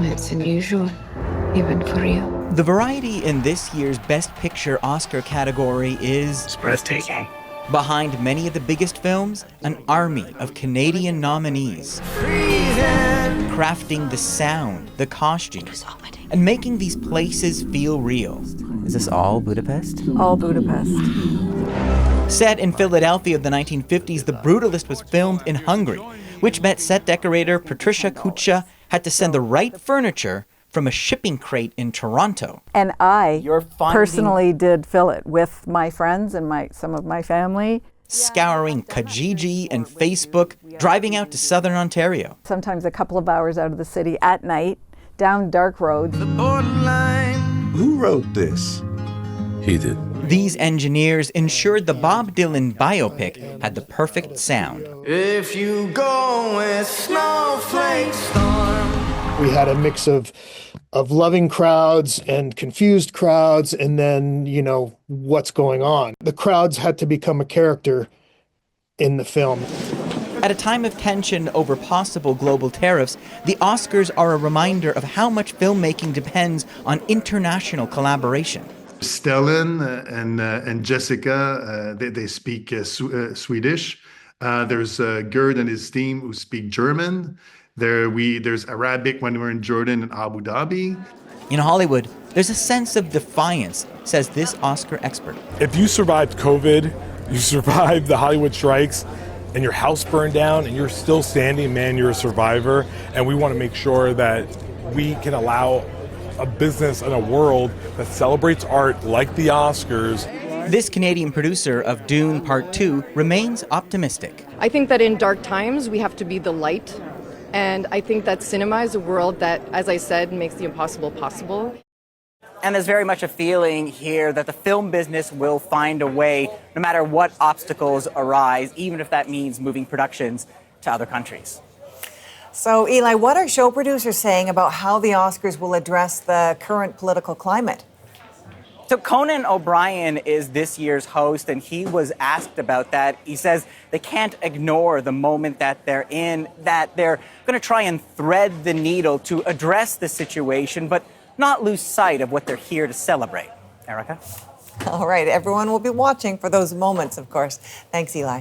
It's unusual, even for you. The variety in this year's Best Picture Oscar category is It's breathtaking. Behind many of the biggest films, an army of Canadian nominees. Crafting the sound, the costumes, and making these places feel real. Is this all Budapest? All Budapest. Set in Philadelphia of the 1950s, The Brutalist was filmed in Hungary, which meant set decorator Patricia Kucha had to send the right furniture from a shipping crate in Toronto. And I personally did fill it with my friends and some of my family. Scouring Kijiji and Facebook, driving out to southern Ontario. Sometimes a couple of hours out of the city at night, down dark roads. Who wrote this? He did. These engineers ensured the Bob Dylan biopic had the perfect sound. If you go with snowflake storm. We had a mix of loving crowds and confused crowds, and then, what's going on. The crowds had to become a character in the film. At a time of tension over possible global tariffs, the Oscars are a reminder of how much filmmaking depends on international collaboration. Stellan and Jessica, they speak Swedish. There's Gerd and his team who speak German. There's Arabic when we're in Jordan and Abu Dhabi. In Hollywood, there's a sense of defiance, says this Oscar expert. If you survived COVID, you survived the Hollywood strikes, and your house burned down and you're still standing, man, you're a survivor. And we want to make sure that we can allow a business and a world that celebrates art like the Oscars. This Canadian producer of Dune Part 2 remains optimistic. I think that in dark times, we have to be the light. And I think that cinema is a world that, as I said, makes the impossible possible. And there's very much a feeling here that the film business will find a way, no matter what obstacles arise, even if that means moving productions to other countries. So, Eli, what are show producers saying about how the Oscars will address the current political climate? So Conan O'Brien is this year's host, and he was asked about that. He says they can't ignore the moment that they're in, that they're going to try and thread the needle to address the situation, but not lose sight of what they're here to celebrate. Erica? All right, everyone will be watching for those moments, of course. Thanks, Eli.